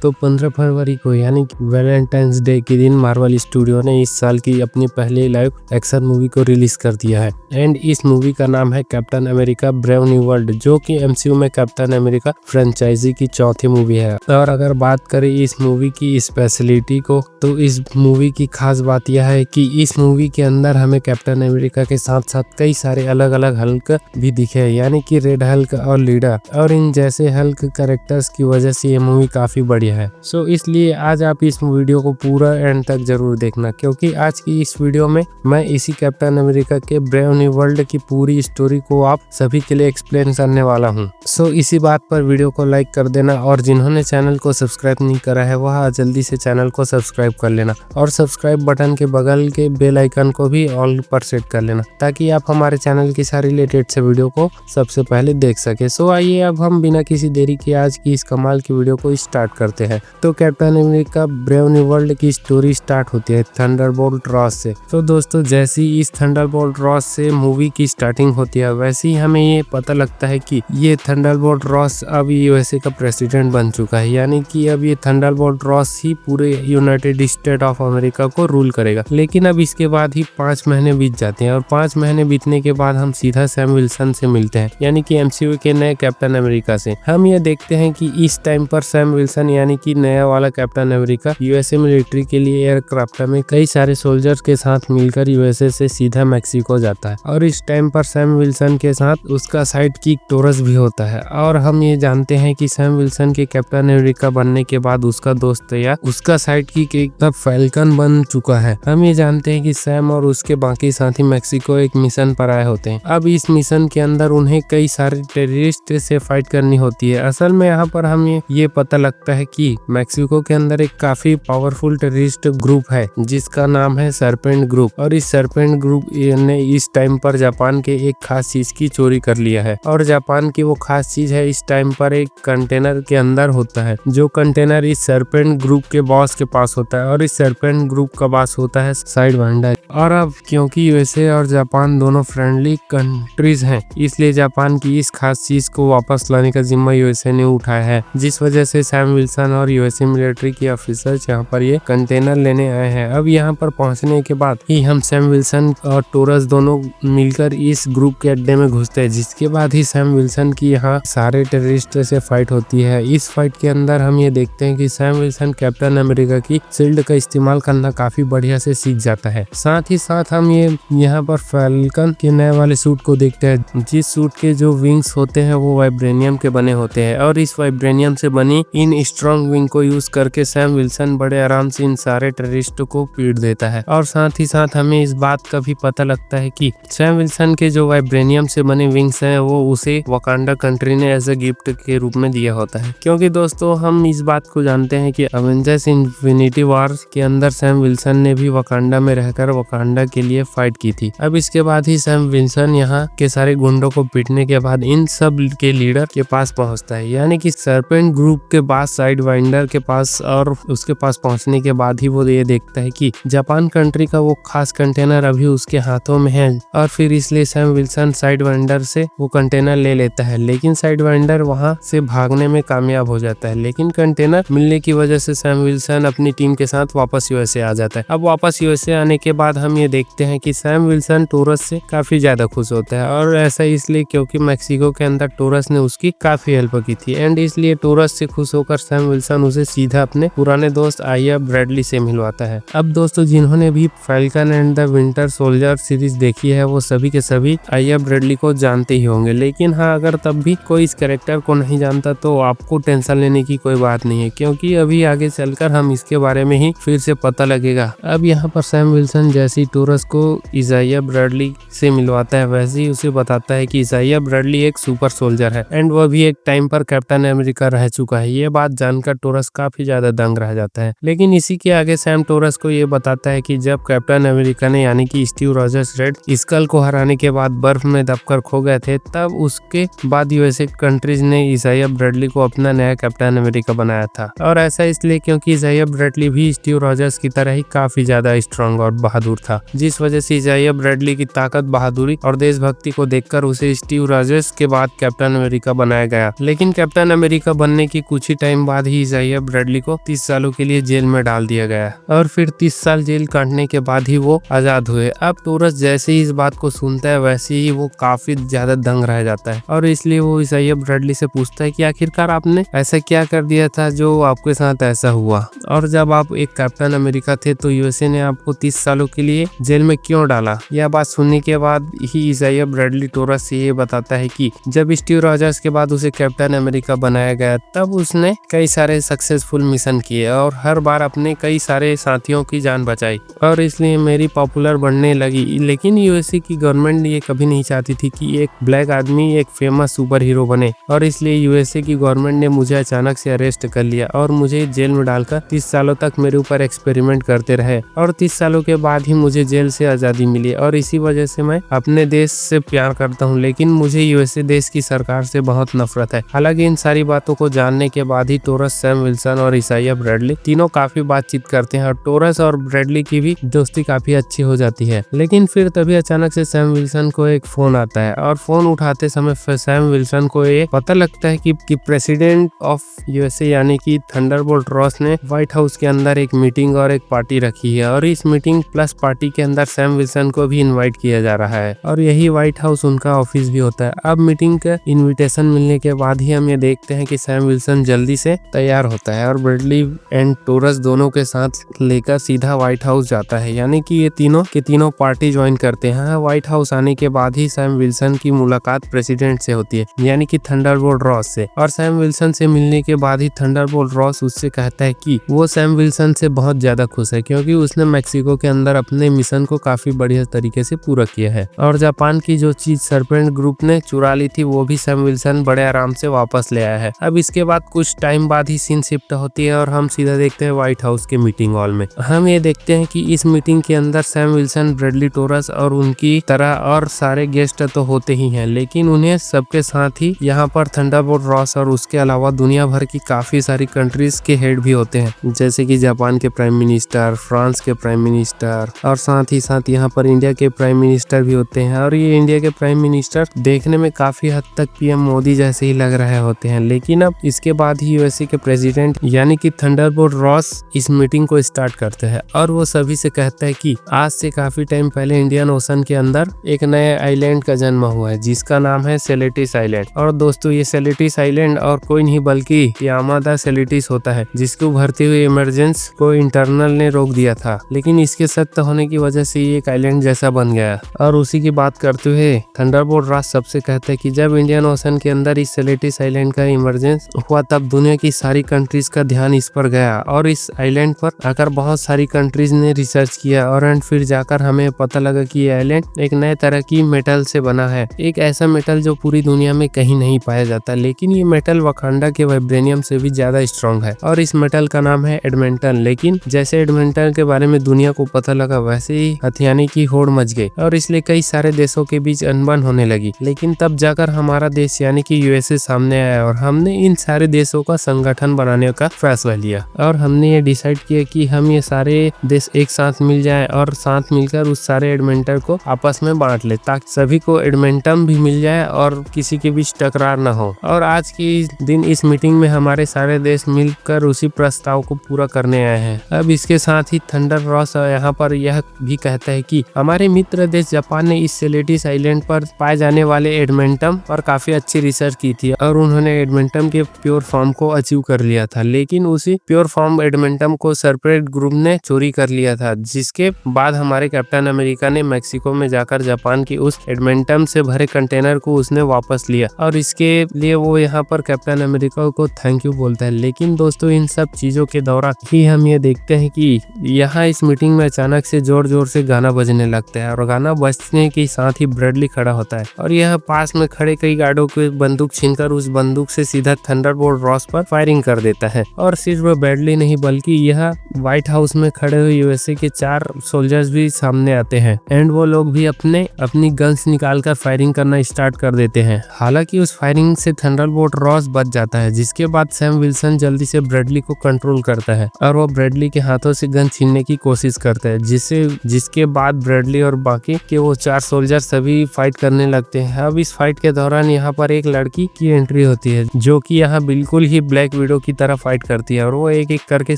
तो 15 फरवरी को यानी वैलेंटाइंस डे के दिन मार्वल स्टूडियो ने इस साल की अपनी पहली लाइव एक्शन मूवी को रिलीज कर दिया है। एंड इस मूवी का नाम है captain America brave new world, जो कि एमसीयू में कैप्टन अमेरिका फ्रेंचाइजी की चौथी मूवी है। और अगर बात करें इस मूवी की स्पेशलिटी को, तो इस मूवी की खास बात यह है कि इस मूवी के अंदर हमें कैप्टन अमेरिका के साथ साथ कई सारे अलग अलग हल्क भी दिखे, यानी कि रेड हल्क और लीडर, और इन जैसे हल्क कैरेक्टर्स की वजह से ये मूवी काफी बढ़िया है। सो इसलिए आज आप इस वीडियो को पूरा एंड तक जरूर देखना, क्योंकि आज की इस वीडियो में मैं इसी कैप्टन अमेरिका के ब्रेव न्यू वर्ल्ड की पूरी स्टोरी को आप सभी के लिए एक्सप्लेन करने वाला हूँ। सो इसी बात पर वीडियो को लाइक कर देना, और जिन्होंने चैनल को सब्सक्राइब नहीं करा है वह जल्दी से चैनल को सब्सक्राइब कर लेना, और सब्सक्राइब बटन के बगल के बेल आइकन को भी ऑल पर सेट कर लेना, ताकि आप हमारे चैनल की सारी रिलेटेड से वीडियो को सबसे पहले देख सके। सो आइए अब हम बिना किसी देरी के आज की इस कमाल की वीडियो को स्टार्ट करते हैं। तो captain America brave new world की स्टोरी स्टार्ट होती है थंडरबोल्ट रॉस से। तो दोस्तों, जैसी इस थंडरबोल्ट रॉस से मूवी की स्टार्टिंग होती है, वैसे ही हमें ये पता लगता है कि ये थंडरबोल्ट रॉस अब यूएसए का प्रेसिडेंट बन चुका है, यानी कि अब ये थंडरबोल्ट रॉस ही पूरे यूनाइटेड स्टेट ऑफ अमेरिका को रूल करेगा। लेकिन अब इसके बाद ही 5 महीने बीत जाते हैं, और 5 महीने बीतने के बाद हम सीधा सैम विल्सन से मिलते हैं, यानी कि एमसीयू के नए कैप्टन अमेरिका से। हम ये देखते हैं कि इस टाइम पर सैम विल्सन यानी कि नया वाला कैप्टन अमेरिका यूएसए मिलिट्री के लिए एयरक्राफ्ट में कई सारे सोल्जर्स के साथ मिलकर यूएसए से सीधा मैक्सिको जाता है। और इस टाइम पर सैम विल्सन के साथ उसका साइड किक टोरस भी होता है। और हम ये जानते हैं कि सैम विल्सन के कैप्टन अमेरिका बनने के बाद उसका दोस्त या उसका साइड किक एक फैल्कन बन चुका है। हम ये जानते हैं कि सैम और उसके बाकी साथी मैक्सिको एक मिशन पर आए होते हैं। अब इस मिशन के अंदर उन्हें कई सारे टेररिस्ट से फाइट करनी होती है। असल में यहाँ पर हमें ये पता लगता है कि मैक्सिको के अंदर एक काफी पावरफुल टेररिस्ट ग्रुप है जिसका नाम है सरपेंट ग्रुप। और इस सरपेंट ग्रुप ने इस टाइम पर जापान के एक खास चीज की चोरी कर लिया है। और जापान की वो खास चीज है इस टाइम पर एक कंटेनर के अंदर होता है, जो कंटेनर इस सरपेंट ग्रुप के बॉस के पास होता है। और इस सरपेंट ग्रुप का बॉस होता है साइडवाइंडर। और अब क्योंकि यूएसए और जापान दोनों फ्रेंडली कंट्रीज हैं, इसलिए जापान की इस खास चीज को वापस लाने का जिम्मा यूएसए ने उठाया है, जिस वजह से सैम विल्सन और यूएसए मिलिट्री के ऑफिसर्स यहाँ पर ये कंटेनर लेने आए हैं। अब यहाँ पर पहुंचने के बाद ही हम सैम विल्सन और टोरस दोनों मिलकर इस ग्रुप के अड्डे में घुसते हैं, जिसके बाद ही सैम विल्सन की यहाँ सारे टेररिस्ट से फाइट होती है। इस फाइट के अंदर हम ये देखते हैं कि सैम विल्सन कैप्टन अमेरिका की शील्ड का इस्तेमाल करना काफी बढ़िया से सीख जाता है। साथ ही साथ हम ये यहाँ पर फैल्कन के नए वाले सूट को देखते हैं, जिस सूट के जो विंग्स होते हैं वो वाइब्रेनियम के बने होते हैं। और इस वाइब्रेनियम से बनी इन स्ट्रॉन्ग विंग को यूज करके सैम विल्सन बड़े आराम से इन सारे टेररिस्टों को पीट देता है। और साथ ही साथ हमें इस बात का भी पता लगता है कि सैम विल्सन के जो वाइब्रेनियम से बने विंग्स हैं वो उसे वकांडा कंट्री ने एज ए गिफ्ट के रूप में दिया होता है। क्योंकि दोस्तों, हम इस बात को जानते हैं कि एवेंजर्स इन्फिनिटी वॉर के अंदर सैम विल्सन ने भी वकांडा में रहकर वकांडा के लिए फाइट की थी। अब इसके बाद ही सैम विल्सन यहाँ के सारे गुंडों को पीटने के बाद इन सब के लीडर के पास पहुंचता है, यानी कि सरपेंट ग्रुप के पास साइडवाइंडर के पास। और उसके पास पहुंचने के बाद ही वो ये देखता है कि जापान कंट्री का वो खास कंटेनर अभी उसके हाथों में है। और फिर इसलिए सैम विल्सन साइडवाइंडर से वो कंटेनर ले लेता है, लेकिन साइडवाइंडर वहां से भागने में कामयाब हो जाता है। लेकिन कंटेनर मिलने की वजह से सैम विल्सन अपनी टीम के साथ वापस यूएसए आ जाता है। अब वापस यूएसए आने के बाद हम ये देखते हैं कि सैम विल्सन टोरस से काफी ज्यादा खुश होता है। और ऐसा इसलिए क्योंकि मैक्सिको के अंदर टोरस ने उसकी काफी हेल्प की थी। एंड इसलिए टोरस से खुश होकर सैम विल्सन उसे सीधा अपने पुराने दोस्त आया ब्रैडली से मिलवाता है। अब दोस्तों, जिन्होंने भी falcon and the winter soldier series देखी है वो सभी के सभी आया ब्रैडली को जानते ही होंगे। लेकिन हाँ, अगर तब भी कोई इस कैरेक्टर को नहीं जानता तो आपको टेंशन लेने की कोई बात नहीं है, क्योंकि अभी आगे चलकर हम इसके बारे में ही फिर से पता लगेगा। अब यहाँ पर सैम विल्सन जैसी टोरस को इजाया ब्रैडली से मिलवाता है, वैसे ही उसे बताता है कि इजाया ब्रैडली एक सुपर सोल्जर है एंड वह भी एक टाइम पर कैप्टन अमेरिका रह चुका है। ये बात जानकर टोरस काफी ज्यादा दंग रह जाता है। लेकिन इसी के आगे सैम टोरस को ये बताता है कि जब कैप्टन अमेरिका ने यानी कि स्टीव रॉजर्स रेड स्कल को हराने के बाद बर्फ में दबकर खो गए थे, तब उसके बाद यूएसए कंट्रीज ने इजाया ब्रैडली को अपना नया कैप्टन अमेरिका बनाया था। और ऐसा इसलिए क्योंकि इजाया ब्रैडली भी स्टीव रॉजर्स की तरह ही काफी ज्यादा स्ट्रांग और बहादुर था, जिस वजह से इजाया ब्रैडली की ताकत, बहादुरी और देशभक्ति को देखकर उसे स्टीव रॉजर्स के बाद कैप्टन अमेरिका बनाया गया। लेकिन कैप्टन अमेरिका बनने की कुछ ही टाइम बाद ही इज़ाइया ब्रैडली को 30 सालों के लिए जेल में डाल दिया गया और फिर 30 साल जेल काटने के बाद ही वो आजाद हुए। अब टोरस जैसे ही इस बात को सुनता है वैसे ही वो काफी ज्यादा दंग रह जाता है और इसलिए वो इज़ाइया ब्रैडली से पूछता है कि आखिरकार आपने ऐसा क्या कर दिया था जो आपके साथ ऐसा हुआ, और जब आप एक कैप्टन अमेरिका थे तो यूएसए ने आपको 30 सालों के लिए जेल में क्यों डाला। यह बात सुनने के बाद ही इज़ाइया ब्रैडली टोरस से ये बताता है कि जब स्टीव रॉजर्स के बाद उसे कैप्टन अमेरिका बनाया गया तब उसने कई सारे सक्सेसफुल मिशन किए और हर बार अपने कई सारे साथियों की जान बचाई और इसलिए मेरी पॉपुलर बढ़ने लगी। लेकिन यूएसए की गवर्नमेंट ये कभी नहीं चाहती थी कि एक ब्लैक आदमी एक फेमस सुपर हीरो बने और इसलिए यूएसए की गवर्नमेंट ने मुझे अचानक से अरेस्ट कर लिया और मुझे जेल में डालकर 30 सालों तक मेरे ऊपर एक्सपेरिमेंट करते रहे और 30 सालों के बाद ही मुझे जेल से आज़ादी मिली और इसी वजह से मैं अपने देश से प्यार करता हूँ, लेकिन मुझे यूएसए देश की सरकार से बहुत नफरत है। हालांकि इन सारी बातों को जानने के बाद ही टोरस, सैम विल्सन और इज़ाइया ब्रैडली तीनों काफी बातचीत करते हैं और टोरस और ब्रैडली की भी दोस्ती काफी अच्छी हो जाती है। लेकिन फिर तभी अचानक से सैम विल्सन को एक फोन आता है और फोन उठाते समय सैम विल्सन को ये पता लगता है कि प्रेसिडेंट ऑफ यूएसए यानी कि थंडरबोल्ट रॉस ने व्हाइट हाउस के अंदर एक मीटिंग और एक पार्टी रखी है और इस मीटिंग प्लस पार्टी के अंदर सैम विल्सन को भी इनवाइट किया जा रहा है और यही व्हाइट हाउस उनका ऑफिस भी होता है। अब मीटिंग का इनविटेशन मिलने के बाद ही हम ये देखते हैं कि सैम विल्सन जल्दी से तैयार होता है और ब्रैडली एंड टोरस दोनों के साथ लेकर सीधा व्हाइट हाउस जाता है, यानी कि ये तीनों के तीनों पार्टी ज्वाइन करते हैं। व्हाइट हाउस आने के बाद ही सैम विल्सन की मुलाकात प्रेसिडेंट से होती है यानी कि थंडरबोल्ट रॉस से, और सैम विल्सन से मिलने के बाद ही थंडरबोल्ट रॉस उससे कहता है कि वो सैम विल्सन से बहुत ज्यादा खुश है क्योंकि उसने मेक्सिको के अंदर अपने मिशन को काफी बढ़िया तरीके से पूरा किया है और जापान की जो चीज सरपेंट ग्रुप ने चुरा ली थी वो भी सैम विल्सन बड़े आराम से वापस ले आया है। अब इसके बाद कुछ टाइम बाद ही सीन शिफ्ट होती है और हम सीधा देखते हैं व्हाइट हाउस के मीटिंग हॉल में। हम ये देखते हैं कि इस मीटिंग के अंदर सैम विल्सन, ब्रैडली, टोरस और उनकी तरह और सारे गेस्ट तो होते ही हैं, लेकिन उन्हें सबके साथ ही यहाँ पर थंडरबोल्ट रॉस और उसके अलावा दुनिया भर की काफी सारी कंट्रीज के हेड भी होते हैं, जैसे कि जापान के प्राइम मिनिस्टर, फ्रांस के प्राइम मिनिस्टर और साथ ही साथ यहाँ पर इंडिया के प्राइम मिनिस्टर भी होते हैं। और ये इंडिया के प्राइम मिनिस्टर देखने में काफी हद तक पीएम मोदी जैसे ही लग रहे होते हैं। लेकिन अब इसके बाद ही यूएसए के प्रेसिडेंट यानी कि थंडरबोल्ट रॉस इस मीटिंग को स्टार्ट करते हैं और वो सभी से कहता है कि आज से काफी टाइम पहले इंडियन ओशन के अंदर एक नए आइलैंड का जन्म हुआ है जिसका नाम है सेलेटिस आइलैंड। और दोस्तों ये सेलेटिस आइलैंड और कोई नहीं बल्कि यामादा सेलेटिस होता है जिसको भरती हुई इमरजेंस को इंटरनल ने रोक दिया था, लेकिन इसके सख्त होने की वजह से ये एक आइलैंड जैसा बन गया। और उसी की बात करते हुए थंडरबोल्ट रॉस सबसे कहते हैं कि जब इंडियन ओशन के अंदर इस सेलेटिस आइलैंड का इमरजेंस हुआ तब दुनिया की सारी कंट्रीज का ध्यान इस पर गया और इस आइलैंड पर आकर बहुत सारी कंट्रीज ने रिसर्च किया और फिर जाकर हमें पता लगा कि ये आइलैंड एक नए तरह की मेटल से बना है, एक ऐसा मेटल जो पूरी दुनिया में कहीं नहीं पाया जाता, लेकिन ये मेटल वकांडा के वाइब्रेनियम से भी ज्यादा स्ट्रॉन्ग है और इस मेटल का नाम है एडमेंटन। लेकिन जैसे एडमेंटन के बारे में दुनिया को पता लगा वैसे ही हथियाने की होड़ मच गई और इसलिए कई सारे देशों के बीच अनबन होने लगी। लेकिन तब जाकर हमारा देश यानी कि यूएसए सामने आया और हमने इन सारे देशों का संगठन बनाने का फैसला लिया और हमने ये डिसाइड किया कि हम ये सारे देश एक साथ मिल जाएं और साथ मिलकर उस सारे एडमेंटन को आपस में बांट ले ताकि सभी को एडमेंटम भी मिल जाए और किसी के बीच टकरार न हो। और आज की दिन इस मीटिंग में हमारे सारे देश मिलकर उसी प्रस्ताव को पूरा करने आए हैं। अब इसके साथ ही थंडर रॉस यहाँ पर यह भी कहता है कि हमारे मित्र देश जापान ने इस सेलेटिस आइलैंड पर पाए जाने वाले एडमेंटम पर काफी अच्छी रिसर्च की थी और उन्होंने एडमेंटम के प्योर फॉर्म को अचीव कर लिया था, लेकिन उसी प्योर फॉर्म एडमेंटम को सरपेट ग्रुप ने चोरी कर लिया था, जिसके बाद हमारे कैप्टन अमेरिका ने मेक्सिको में जाकर जापान की उस एडमेंटम से भरे कंटेनर को उसने वापस लिया और इसके लिए वो यहाँ पर कैप्टन अमेरिका को थैंक यू बोलता है। लेकिन दोस्तों इन सब चीजों के दौरान ही हम ये देखते हैं कि यहाँ इस मीटिंग में अचानक से जोर जोर से गाना बजने लगता है और गाना बजने के साथ ही ब्रैडली खड़ा होता है और यह पास में खड़े कई गार्डों को बंदूक छीनकर उस बंदूक से सीधा थंडरबोल्ट रॉस पर फायरिंग कर देता है। और सिर्फ ब्रैडली नहीं बल्कि यह व्हाइट हाउस में खड़े हुए यूएसए के 4 सोल्जर्स भी सामने आते हैं एंड वो लोग भी अपनी गन्स निकालकर फायरिंग करना स्टार्ट कर देते हैं। हालांकि उस फायरिंग से थंडरबोल्ट रॉस बच जाता है, जिसके बाद सैम विल्सन जल्दी से ब्रैडली को कंट्रोल करता है और वो ब्रैडली के हाथों से गन छीनने की कोशिश करता है, जिसके बाद ब्रैडली और बाकी के वो 4 सोल्जर सभी फाइट करने लगते हैं। अब इस फाइट के दौरान यहाँ पर एक लड़की की एंट्री होती है जो कि यहाँ बिल्कुल ही ब्लैक विडो की तरह फाइट करती है और वो एक एक करके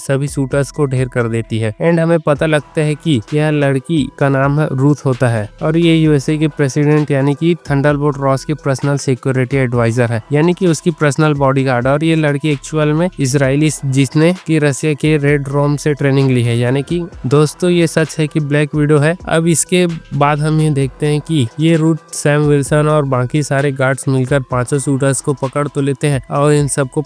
सभी शूटर्स को ढेर कर देती है। एंड हमें पता लगता है कि यह लड़की का नाम है रूथ होता है और ये यूएसए के प्रेसिडेंट यानी कि थंडरबोल्ट रॉस की पर्सनल सिक्योरिटी एडवाइजर है, यानी कि उसकी पर्सनल बॉडीगार्ड। और ये लड़की एक्चुअल में इजरायली जिसने कि रशिया के रेड रोम से ट्रेनिंग ली है। यानी कि दोस्तों ये सच है कि ब्लैक विडो है। अब इसके बाद हम ये देखते हैं कि ये रूथ, सैम विल्सन और बाकी सारे गार्ड्स मिलकर पांचों शूटर्स को पकड़ तो लेते हैं और इन सबको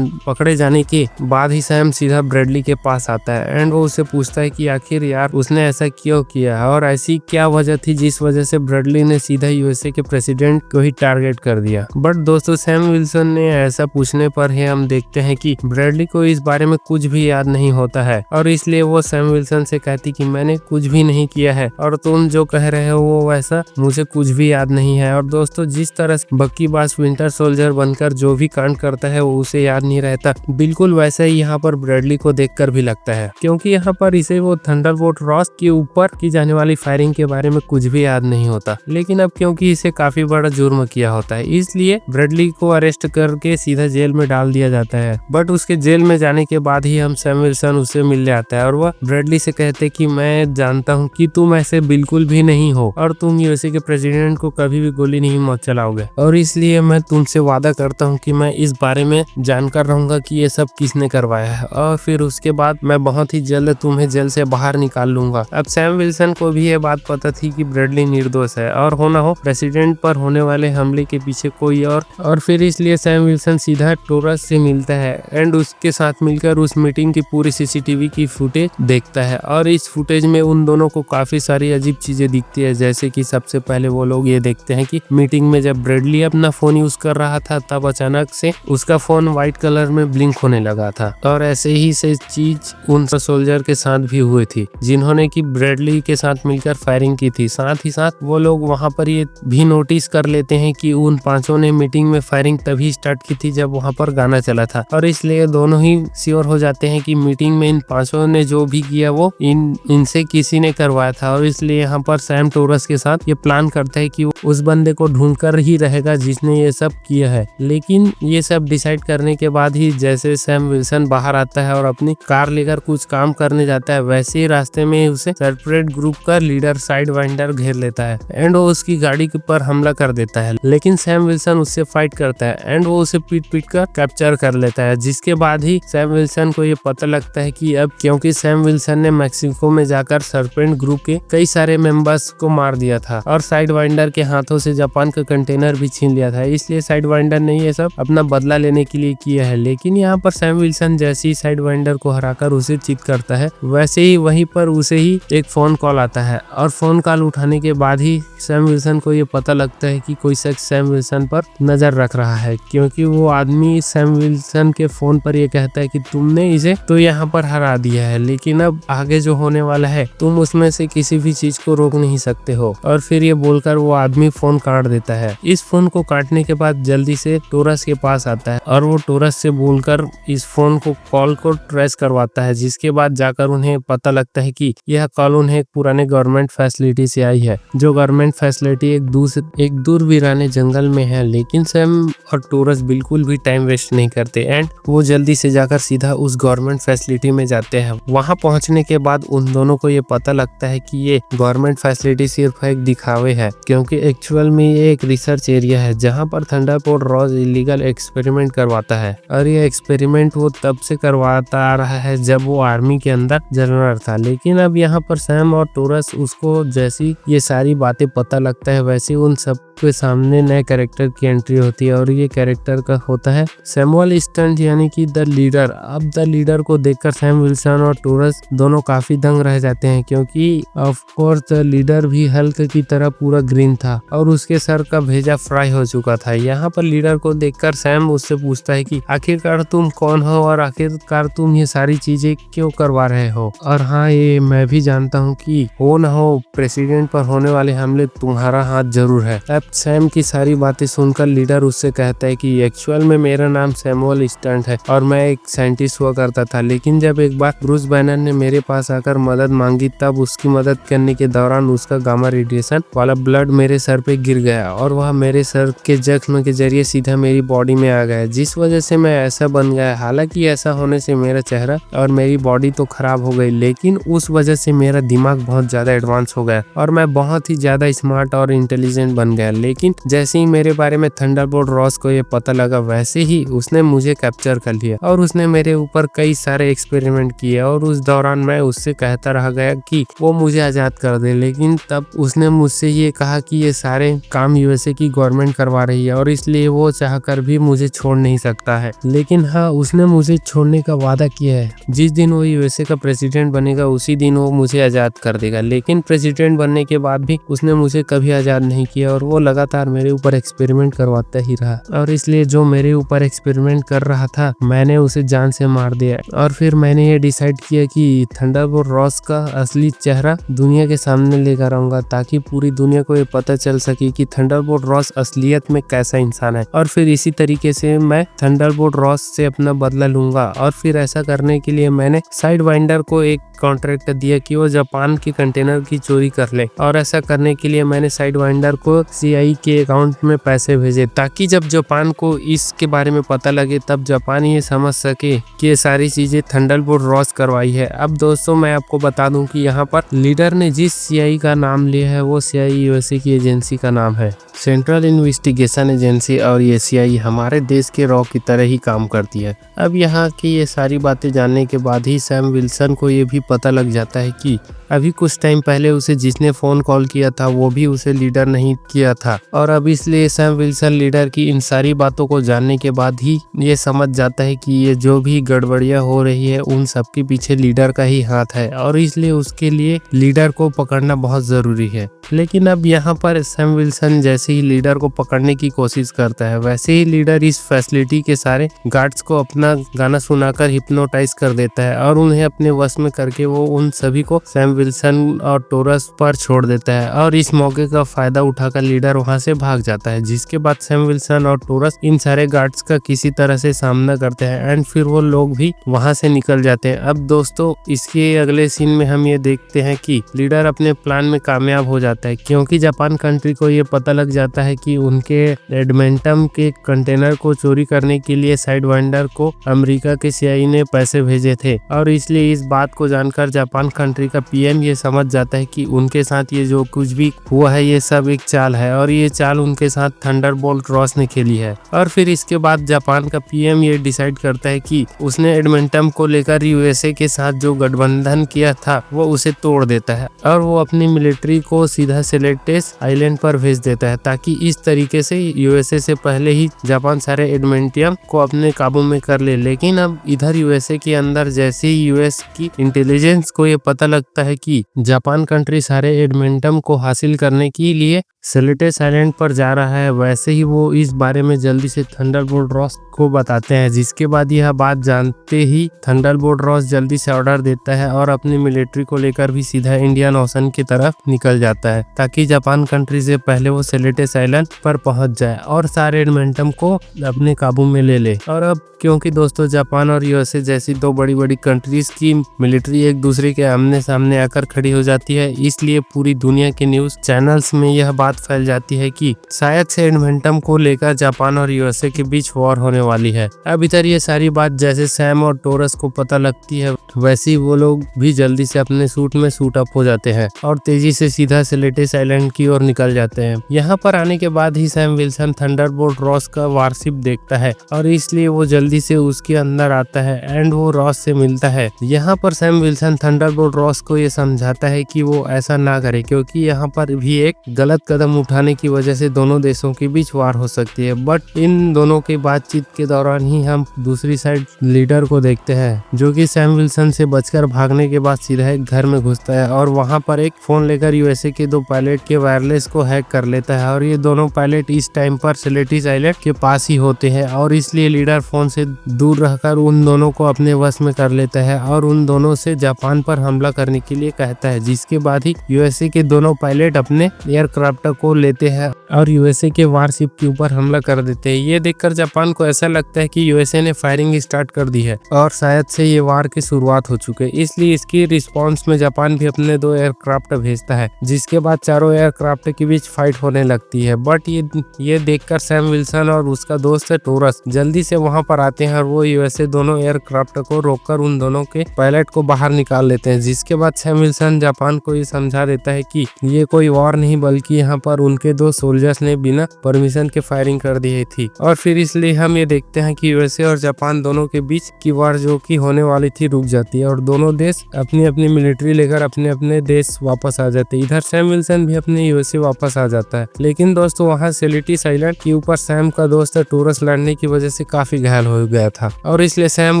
पकड़े जाने के बाद ही सैम सीधा ब्रैडली के पास आता है एंड वो उससे पूछता है कि आखिर यार उसने ऐसा क्यों किया और ऐसी क्या वजह थी जिस वजह से ब्रैडली ने सीधा यूएसए के प्रेसिडेंट को ही टारगेट कर दिया। बट दोस्तों सैम विल्सन ने ऐसा पूछने पर ही हम देखते हैं कि ब्रैडली को इस बारे में कुछ भी याद नहीं होता है और इसलिए वो सैम विल्सन से कहती कि मैंने कुछ भी नहीं किया है और तुम जो कह रहे हो वो वैसा मुझे कुछ भी याद नहीं है। और दोस्तों जिस तरह से बक्की बास विंटर सोल्जर बनकर जो भी कांड करता है वो उसे याद नहीं रहता, बिल्कुल वैसा ही यहाँ पर ब्रैडली को देखकर भी लगता है, क्योंकि यहाँ पर इसे वो थंडरबोल्ट रॉस के ऊपर की जाने वाली फायरिंग के बारे में कुछ भी याद नहीं होता। लेकिन अब क्योंकि इसे काफी बड़ा जुर्म किया होता है इसलिए ब्रैडली को अरेस्ट करके सीधा जेल में डाल दिया जाता है। बट उसके जेल में जाने के बाद ही हम सैम विल्सन उससे मिलने आता है और वह ब्रैडली से कहते कि मैं जानता हूँ कि तुम ऐसे बिल्कुल भी नहीं हो और तुम यूएसए के प्रेसिडेंट को कभी भी गोली नहीं मत चलाओगे और इसलिए मैं तुमसे वादा करता हूँ कि मैं इस बारे में जानकर रहूंगा कि ये सब किसने करवाया है और फिर उसके बाद मैं बहुत ही जल्द तुम्हें जेल से बाहर निकाल लूंगा। अब सैम विल्सन को भी ये बात पता थी कि ब्रैडली निर्दोष है और हो ना हो प्रेसिडेंट पर होने वाले हमले के पीछे कोई और फिर इसलिए सैम विल्सन सीधा टोरस से मिलता है एंड उसके साथ मिलकर उस मीटिंग की पूरी सीसीटीवी की फुटेज देखता है और इस फुटेज में उन दोनों को काफी सारी अजीब चीजें दिखती है। जैसे कि सबसे पहले वो लोग ये देखते हैं कि मीटिंग में जब ब्रैडली अपना फोन यूज कर रहा था तब अचानक से उसका फोन व्हाइट कलर में ब्लिंक होने लगा था और ऐसे ही से चीज उन सोल्जर के साथ भी हुई थी जिन्होंने कि ब्रैडली के साथ मिलकर फायरिंग की थी। साथ ही साथ वो लोग वहां पर ये भी नोटिस कर लेते हैं कि उन पांचों ने मीटिंग में फायरिंग तभी स्टार्ट की थी जब वहां पर गाना चला था और इसलिए दोनों ही श्योर हो जाते हैं कि मीटिंग में इन पांचों ने जो भी किया वो इनसे किसी ने करवाया था। और इसलिए यहाँ पर सैम टोरस के साथ ये प्लान करता है कि वो उस बंदे को ढूंढ कर ही रहेगा जिसने ये सब किया है। लेकिन ये सब डिसाइड करने के बाद ही जैसे सैम विल्सन बाहर आता है और अपनी कार लेकर कुछ काम करने जाता है वैसे ही रास्ते में उसे सेपरेट ग्रुप का लीडर साइड वाइंडर घेर लेता है एंड वो उसकी गाड़ी के ऊपर हमला कर देता है। लेकिन सैम विल्सन उससे फाइट करता है एंड वो उसे पीट पीट कर कैप्चर कर लेता है, जिसके बाद ही सैम विल्सन को ये पता लगता है कि अब क्योंकि सैम विल्सन ने मैक्सिको में जाकर सरपेंट ग्रुप के कई सारे मेंबर्स को मार दिया था और साइड वाइंडर के हाथों से जापान का कंटेनर भी छीन लिया था, इसलिए साइड वाइंडर ने ये सब अपना बदला लेने के लिए किया है। लेकिन यहाँ पर सैम विल्सन जैसे ही साइड वाइंडर को हराकर उसे चीट करता है वैसे ही वहीं पर उसे ही एक फोन कॉल आता है और फोन कॉल उठाने के बाद ही सैम विल्सन को ये पता लगता है कि कोई शख्स सैम विल्सन पर नजर रख रहा है, क्योंकि वो आदमी सैम विल्सन के फोन पर ये कहता है कि तुमने इसे तो यहाँ पर हरा दिया है लेकिन अब आगे जो होने वाला है तुम उसमें से किसी भी चीज को रोक नहीं सकते हो। और फिर ये बोलकर वो आदमी फोन काट देता है। इस फोन को काटने के बाद जल्दी से टोरस के पास आता है और वो टोरस से बोलकर इस फोन को कॉल को ट्रेस करवाता है, जिसके बाद जाकर उन्हें पता लगता है कि यह कॉल उन्हें एक पुराने गवर्नमेंट फैसिलिटी से आई है, जो गवर्नमेंट फैसिलिटी एक दूर वीराने जंगल में है। लेकिन सैम और टोरस बिल्कुल भी टाइम वेस्ट नहीं करते एंड वो जल्दी से जाकर सीधा उस गवर्नमेंट फैसिलिटी में जाते हैं। वहां पहुंचने के बाद उन दोनों को ये पता लगता है कि ये गवर्नमेंट फैसिलिटी सिर्फ एक दिखावे है, क्योंकि एक्चुअल में ये एक रिसर्च एरिया है जहां पर थंडरबोल्ट रॉस इलीगल एक्सपेरिमेंट करवाता है और ये एक्सपेरिमेंट वो तब से करवाता आ रहा है जब वो आर्मी के अंदर जनरल था। लेकिन अब यहाँ पर सैम और टोरस उसको जैसी ये सारी बातें पता लगता है वैसे उन सब के सामने नए कैरेक्टर की एंट्री होती है और ये कैरेक्टर का होता है सैमुअल स्टंट यानी कि द लीडर। अब द लीडर को देखकर सैम विल्सन और टोरस दोनों काफी दंग रह जाते हैं, क्योंकि ऑफ कोर्स द लीडर भी हल्क की तरह पूरा ग्रीन था और उसके सर का भेजा फ्राई हो चुका था। यहाँ पर लीडर को देखकर सैम उससे पूछता है कि आखिरकार तुम कौन हो और आखिरकार तुम ये सारी चीजें क्यों करवा रहे हो। और हाँ, ये मैं भी जानता हूँ कि हो न हो प्रेसिडेंट पर होने वाले हमले तुम्हारा हाथ जरूर है। अब सैम की सारी बातें सुनकर लीडर उससे कहता है कि एक्चुअल में मेरा नाम सैमुअल स्टंट है और मैं एक साइंटिस्ट हुआ करता था, लेकिन जब एक बार ब्रूस बैनर ने मेरे पास आकर मदद मांगी तब उसकी मदद करने के दौरान उसका गामा रेडिएशन वाला ब्लड मेरे सर पे गिर गया और वह मेरे सर के जख्म के जरिए सीधा मेरी बॉडी में आ गया, जिस वजह से मैं ऐसा बन गया। हालांकि ऐसा होने से मेरा चेहरा और मेरी बॉडी तो खराब हो गई, लेकिन उस वजह से मेरा दिमाग बहुत ज्यादा एडवांस हो गया और मैं बहुत ही ज्यादा स्मार्ट और इंटेलिजेंट बन गया। लेकिन जैसे ही मेरे बारे में थंडरबोल्ट रॉस को ये पता लगा, वैसे ही उसने मुझे कैप्चर कर लिया और उसने मेरे ऊपर कई सारे एक्सपेरिमेंट किए और उस दौरान मैं उससे कहता रह गया कि वो मुझे आजाद कर दे। लेकिन तब उसने मुझसे ये कहा कि ये सारे काम यूएसए की गवर्नमेंट करवा रही है और इसलिए वो चाहकर भी मुझे छोड़ नहीं सकता है। लेकिन हाँ, उसने मुझे छोड़ने का वादा किया है। जिस दिन वो यूएसए का प्रेसिडेंट बनेगा उसी दिन वो मुझे आजाद कर देगा। लेकिन प्रेसिडेंट बनने के बाद भी उसने मुझे कभी आजाद नहीं किया और वो लगातार मेरे ऊपर एक्सपेरिमेंट करवाता ही रहा और इसलिए जो मेरे ऊपर एक्सपेरिमेंट कर रहा था मैंने उसे जान से मार दिया। और फिर मैंने ये डिसाइड किया कि थंडरबोल्ट रॉस का असली चेहरा दुनिया के सामने लेकर आऊंगा, ताकि पूरी दुनिया को ये पता चल सके कि थंडरबोल्ट रॉस असलियत में कैसा इंसान है। और फिर इसी तरीके से मैं थंडरबोल्ट रॉस से अपना बदला लूंगा। और फिर ऐसा करने के लिए मैंने साइड वाइंडर को एक कॉन्ट्रैक्ट दिया कि वो जापान के कंटेनर की चोरी कर ले। और ऐसा करने के लिए मैंने साइड वाइंडर को सीआई के अकाउंट में पैसे भेजे, ताकि जब जापान को इसके बारे में पता लगे तब जापान ये समझ सके कि ये सारी चीजें थंडरबोल्ट रॉस करवाई है। अब दोस्तों मैं आपको बता दूं कि यहाँ पर लीडर ने जिस सीआई का नाम लिया है वो सीआई यूएसए की एजेंसी का नाम है, सेंट्रल इन्वेस्टिगेशन एजेंसी। और ये सीआई हमारे देश के रॉ की तरह ही काम करती है। अब यहाँ की ये सारी बातें जानने के बाद ही सैम विल्सन को ये भी पता लग जाता है कि अभी कुछ टाइम पहले उसे जिसने फोन कॉल किया था वो भी उसे लीडर नहीं किया था। और अब इसलिए सैम विल्सन लीडर की इन सारी बातों को जानने के बाद ही ये समझ जाता है कि ये जो भी गड़बड़ियां हो रही है उन सबके पीछे लीडर का ही हाथ है और इसलिए उसके लिए लीडर को पकड़ना बहुत जरूरी है। लेकिन अब यहाँ पर सैम विल्सन जैसे ही लीडर को पकड़ने की कोशिश करता है, वैसे ही लीडर इस फैसिलिटी के सारे गार्ड्स को अपना गाना सुनाकर हिप्नोटाइज कर देता है और उन्हें अपने वश में करके वो उन सभी को सैम विल्सन और टोरस पर छोड़ देता है। और इस मौके का फायदा उठाकर लीडर वहां से भाग जाता है, जिसके बाद सैम विल्सन और टोरस इन सारे गार्ड्स का किसी तरह से सामना करते हैं एंड फिर वो लोग भी वहां से निकल जाते हैं। अब दोस्तों इसके अगले सीन में हम ये देखते हैं कि लीडर अपने प्लान में कामयाब हो जाता है, क्योंकि जापान कंट्री को ये पता लग जाता है कि उनके एडमेंटम के कंटेनर को चोरी करने के लिए साइड वाइंडर को अमेरिका के सीआई ने पैसे भेजे थे। और इसलिए इस बात को जानकर जापान कंट्री का पीएम ये समझ जाता है कि उनके साथ ये जो कुछ भी हुआ है ये सब एक चाल है और ये चाल उनके साथ थंडरबोल्ट रॉस ने खेली है। और फिर इसके बाद जापान का पीएम ये डिसाइड करता है कि उसने एडमेंटम को लेकर यूएसए के साथ जो गठबंधन किया था वो उसे तोड़ देता है और वो अपनी मिलिट्री को सीधा सेलेक्टेस आइलैंड पर भेज देता है, ताकि इस तरीके से यूएसए से पहले ही जापान सारे एडमेंटियम को अपने काबू में कर ले। लेकिन अब इधर यूएसए के अंदर जैसे ही यूएस की इंटेलिजेंस को ये पता लगता है कि जापान कंट्री सारे एडमेंटम को हासिल करने के लिए सेलेटेस आइलैंड पर जा रहा है, वैसे ही वो इस बारे में जल्दी से थंडरबोल्ट रॉस को बताते हैं। जिसके बाद यह बात जानते ही थंडरबोल्ट रॉस जल्दी से ऑर्डर देता है और अपनी मिलिट्री को लेकर भी सीधा इंडियन ओशन की तरफ निकल जाता है, ताकि जापान कंट्री से पहले वो सेलेटेस आइलैंड पर पहुंच जाए और सारे एडमेंटम को अपने काबू में ले ले। और अब क्योंकि दोस्तों जापान और यूएसए जैसी दो बड़ी बड़ी कंट्रीज की मिलिट्री एक दूसरे के आमने सामने आकर खड़ी हो जाती है, इसलिए पूरी दुनिया के न्यूज चैनल्स में यह बात फैल जाती है कि शायद से एडमेंटम को लेकर जापान और यूएसए के बीच वॉर होने वाली है। अब इधर ये सारी बात जैसे सैम और टोरस को पता लगती है, वैसे ही वो लोग भी जल्दी से अपने सूट में सूट अप हो जाते हैं और तेजी से सीधा सेलेटेस आइलैंड की ओर निकल जाते हैं। यहाँ पर आने के बाद ही सैम विल्सन थंडरबोल्ट रॉस का वारशिप देखता है और इसलिए वो जल्दी से उसके अंदर आता है एंड वो रॉस से मिलता है। यहाँ पर सैम विल्सन थंडरबोल्ट रॉस को ये समझाता है कि वो ऐसा ना करे, क्योंकि यहाँ पर भी एक गलत कदम उठाने की वजह से दोनों देशों के बीच वार हो सकती है। बट इन दोनों की बातचीत के दौरान ही हम दूसरी साइड लीडर को देखते हैं, जो कि सैम विल्सन से बचकर भागने के बाद सीधा एक घर में घुसता है और वहां पर एक फोन लेकर यूएसए के दो पायलट के वायरलेस को हैक कर लेता है। और ये दोनों पायलट इस टाइम पर सेलेटेस आइलैंड के पास ही होते हैं और इसलिए लीडर फोन से दूर रहकर उन दोनों को अपने वश में कर लेता है और उन दोनों से जापान पर हमला करने के लिए कहता है। जिसके बाद ही यूएसए के दोनों पायलट अपने एयरक्राफ्ट को लेते हैं और यूएसए के वारशिप के ऊपर हमला कर देते हैं। ये देखकर जापान को ऐसा लगता है कि यूएसए ने फायरिंग स्टार्ट कर दी है और शायद से ये वार की शुरुआत हो चुके, इसलिए इसकी रिस्पांस में जापान भी अपने 2 एयरक्राफ्ट भेजता है, जिसके बाद चारों एयरक्राफ्ट के बीच फाइट होने लगती है। बट ये देखकर सैम विल्सन और उसका दोस्त टोरस जल्दी से वहां पर आते हैं और वो यूएसए दोनों एयरक्राफ्ट को रोककर उन दोनों के पायलट को बाहर निकाल लेते हैं। जिसके बाद सैम विल्सन जापान को ये समझा देता है कि ये कोई वॉर नहीं बल्कि यहाँ पर उनके 2 सोल्जर्स ने बिना परमिशन के फायरिंग कर दी थी। और फिर इसलिए हम ये देखते हैं कि यूएसए और जापान दोनों के बीच की वार जो कि होने वाली थी रुक जाती है और दोनों देश अपनी अपनी मिलिट्री लेकर अपने अपने देश वापस आ जाते हैं। इधर सैम विल्सन भी अपने यूएसए वापस आ जाता है। लेकिन दोस्तों वहाँ सेलिटीज आइलैंड के ऊपर सैम का दोस्त टोरस लड़ने की वजह से काफी घायल हो गया था और इसलिए सैम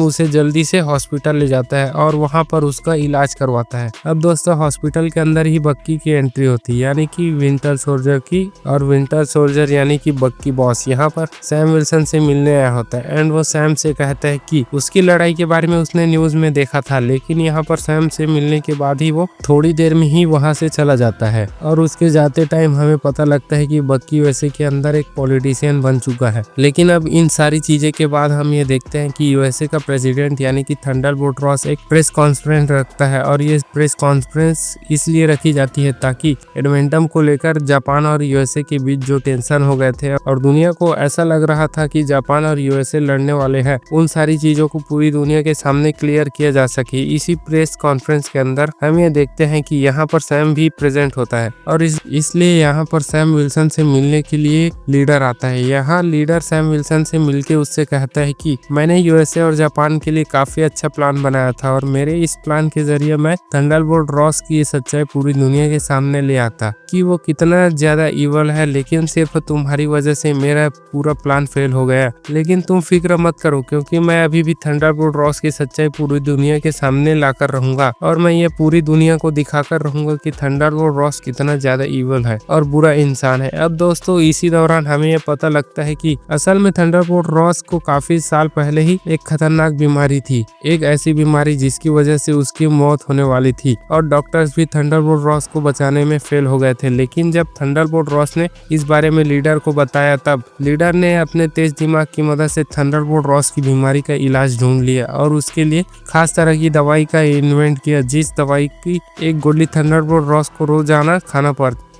उसे जल्दी से हॉस्पिटल ले जाता है और वहाँ पर उसका इलाज करवाता है। अब दोस्तों हॉस्पिटल के अंदर ही बक्की की एंट्री होती है, यानी कि विंटर सोल्जर की, और विंटर सोल्जर यानी कि बक्की बॉस यहाँ पर सैम विल्सन से मिलने आया होता है एंड वो सैम से कहता है कि उसकी लड़ाई के बारे में उसने न्यूज में देखा था, लेकिन यहाँ पर सैम से मिलने के बाद ही वो थोड़ी देर में ही वहाँ से चला जाता है और उसके जाते टाइम हमें पता लगता है कि बक्की यूएसए के अंदर एक पॉलिटिशियन बन चुका है। लेकिन अब इन सारी चीजें के बाद हम ये देखते हैं कि यूएसए का प्रेसिडेंट यानी कि थंडरबोल्ट रॉस एक प्रेस कॉन्फ्रेंस रखता है और ये प्रेस कॉन्फ्रेंस इसलिए रखी जाती है ताकि एडवेंटम को लेकर जापान और यूएसए के बीच जो टेंशन हो गए थे और दुनिया को ऐसा लग रहा था कि जापान और यूएसए लड़ने वाले हैं, उन सारी चीजों को पूरी दुनिया के सामने क्लियर किया जा सके। इसी प्रेस कॉन्फ्रेंस के अंदर हम ये देखते हैं कि यहाँ पर सैम भी प्रेजेंट होता है और इसलिए यहाँ पर सैम विल्सन से मिलने के लिए लीडर आता है। यहाँ लीडर सैम विल्सन से मिलके उससे कहता है कि मैंने यूएसए और जापान के लिए काफी अच्छा प्लान बनाया था और मेरे इस प्लान के जरिए मैं थंडरबोल्ट रॉस की ये सच्चाई पूरी दुनिया के सामने ले आता कि वो कितना ज्यादा इवल है, लेकिन सिर्फ तुम्हारी वजह से मेरा पूरा प्लान फेल हो गया। लेकिन तुम फिक्र मत करो क्योंकि मैं अभी भी थंडरबोल्ट रॉस की सच्चाई पूरी दुनिया के सामने लाकर रहूंगा और मैं ये पूरी दुनिया को दिखाकर रहूंगा कि थंडरबोल्ट रॉस कितना ज्यादा इवल है और बुरा इंसान है। अब दोस्तों इसी दौरान हमें ये पता लगता है कि असल में थंडरबोल्ट रॉस को काफी साल पहले ही एक खतरनाक बीमारी थी, एक ऐसी बीमारी जिसकी वजह से उसकी मौत होने वाली थी और डॉक्टर्स भी थंडरबोल्ट रॉस को बचाने में फेल हो गए थे। लेकिन जब थंडरबोल्ट रॉस ने इस बारे में लीडर को बताया तब लीडर ने अपने तेज दिमाग की मदद से थंडरबोल्ट रॉस की बीमारी का इलाज ढूंढ लिया और उसके लिए खास तरह की दवाई का इन्वेंट किया, जिस दवाई की एक गोली थंडरबोल्ट रॉस को रोजाना खाना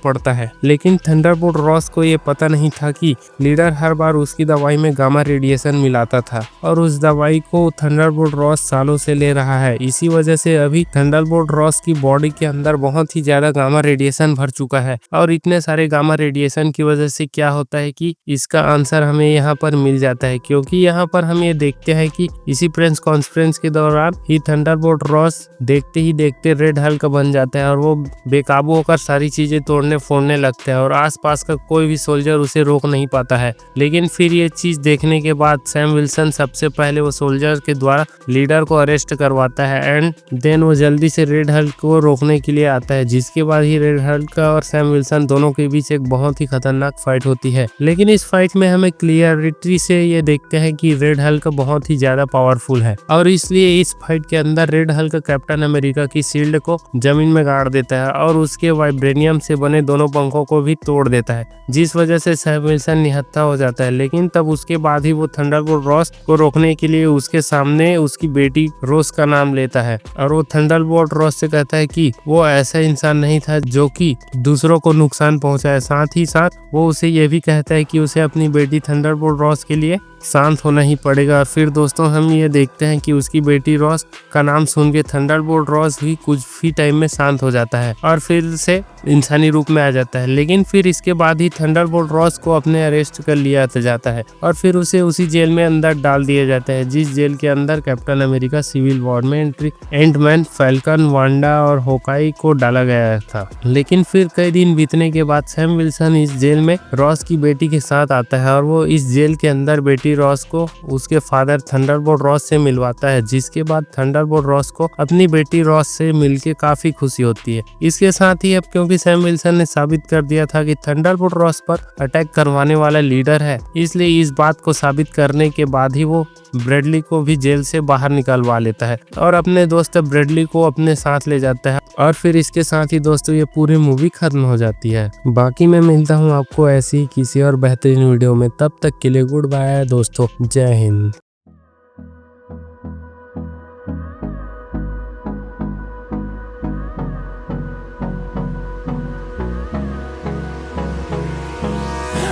पड़ता है। लेकिन थंडरबोल्ट रॉस को ये पता नहीं था कि लीडर हर बार उसकी दवाई में गामा रेडिएशन मिलाता था और उस दवाई को थंडरबोल्ट रॉस सालों से ले रहा है। इसी वजह से अभी थंडरबोल्ट रॉस की बॉडी के अंदर बहुत ही ज्यादा गामा रेडिएशन भर चुका है और इतने सारे गामा रेडिएशन की वजह से क्या होता है कि इसका आंसर हमें यहाँ पर मिल जाता है, क्योंकि यहाँ पर हम ये देखते हैं कि इसी प्रेस कॉन्फ्रेंस के दौरान ही थंडरबोल्ट रॉस देखते ही देखते रेड हल्क बन जाता है और वो बेकाबू होकर सारी चीजें तोड़ने फोड़ने लगता है और आसपास का कोई भी सोल्जर उसे रोक नहीं पाता है। लेकिन फिर ये चीज देखने के बाद सैम विल्सन सबसे पहले वो सोल्जर के द्वारा लीडर को अरेस्ट करवाता है एंड देन वो जल्दी से रेड हल्क को रोकने के लिए आता है, जिसके बाद ही रेड हल्क और सैम विल्सन दोनों के बीच एक बहुत ही खतरनाक फाइट होती है। लेकिन इस फाइट में हमें क्लियरिटी से ये देखते हैं कि रेड हल्क बहुत ही ज्यादा पावरफुल है और इसलिए इस फाइट के अंदर रेड हल्क कैप्टन अमेरिका की शील्ड को जमीन में गाड़ देता है और उसके वाइब्रेनियम से बने दोनों पंखों को भी तोड़ देता है, जिस वजह से सैम विल्सन निहत्था हो जाता है। लेकिन तब उसके बाद ही वो थंडरबोल्ट रॉस को रोकने के लिए उसके सामने उसकी बेटी रोज का नाम लेता है और वो थंडरबोल्ट रॉस से कहता है कि वो ऐसा इंसान नहीं था जो कि दूसरों को नुकसान पहुंचाए। साथ ही साथ वो उसे ये भी कहता है कि उसे अपनी बेटी थंडरबोल्ट रॉस के लिए शांत होना ही पड़ेगा। और फिर दोस्तों हम ये देखते हैं कि उसकी बेटी रॉस का नाम सुन के थंडरबोल्ट रॉस भी कुछ ही टाइम में शांत हो जाता है और फिर से इंसानी रूप में आ जाता है। लेकिन फिर इसके बाद ही थंडरबोल्ट रॉस को अपने अरेस्ट कर लिया जाता है और फिर उसे उसी जेल में अंदर डाल दिया जाता है, जिस जेल के अंदर कैप्टन अमेरिका सिविल वॉर में एंटमैन, फैल्कन, वांडा और होकाई को डाला गया था। लेकिन फिर कई दिन बीतने के बाद सैम विल्सन इस जेल में रॉस की बेटी के साथ आता है और वो इस जेल के अंदर बेटी रॉस को उसके फादर थंडरबोल्ट रॉस से मिलवाता है, जिसके बाद थंडरबोल्ट रॉस को अपनी बेटी रॉस से मिलके काफी खुशी होती है। इसके साथ ही अब क्योंकि सैम विल्सन ने साबित कर दिया था कि थंडरबोल्ट रॉस पर अटैक करवाने वाला लीडर है, इसलिए इस बात को साबित करने के बाद ही वो ब्रैडली को भी जेल से बाहर निकलवा लेता है और अपने दोस्त ब्रैडली को अपने साथ ले जाता है और फिर इसके साथ ही दोस्तों ये पूरी मूवी खत्म हो जाती है। बाकी मैं मिलता हूँ आपको ऐसी ही किसी और बेहतरीन वीडियो में, तब तक के लिए गुड बाय दोस्तों, जय Hind.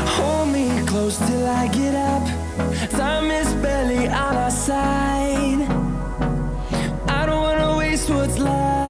Hold me close till I get up. Time is barely on our side.